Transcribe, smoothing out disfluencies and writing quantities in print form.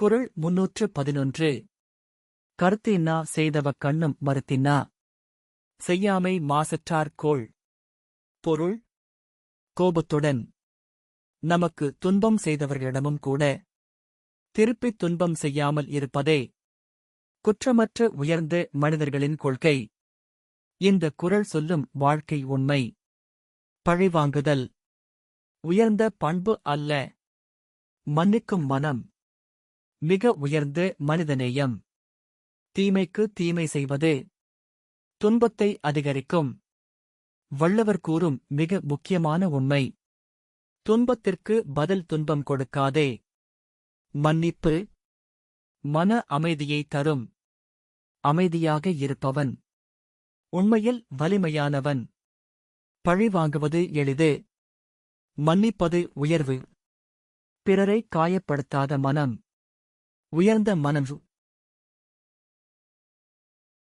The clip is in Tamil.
குறள் 311. கருத்தின்னா செய்தவ கண்ணும் மறுத்தின்னா செய்யாமை மாசற்றார் கோள். பொருள்: கோபத்துடன் நமக்கு துன்பம் செய்தவர்களிடமும் கூட திருப்பித் துன்பம் செய்யாமல் இருப்பதே குற்றமற்ற உயர்ந்த மனிதர்களின் கொள்கை. இந்த குறள் சொல்லும் வாழ்க்கை உண்மை. பழிவாங்குதல் உயர்ந்த பண்பு அல்ல. மன்னிக்கும் மனம் மிக உயர்ந்த மனிதநேயம். தீமைக்கு தீமை செய்வது துன்பத்தை அதிகரிக்கும். வள்ளுவர் கூறும் மிக முக்கியமான உண்மை: துன்பத்திற்கு பதில் துன்பம் கொடுக்காதே. மன்னிப்பு மன அமைதியை தரும். அமைதியாக இருப்பவன் உண்மையில் வலிமையானவன். பழிவாங்குவது எளிது, மன்னிப்பது உயர்வு. பிறரை காயப்படுத்தாத மனம் உயர்ந்த மனம்.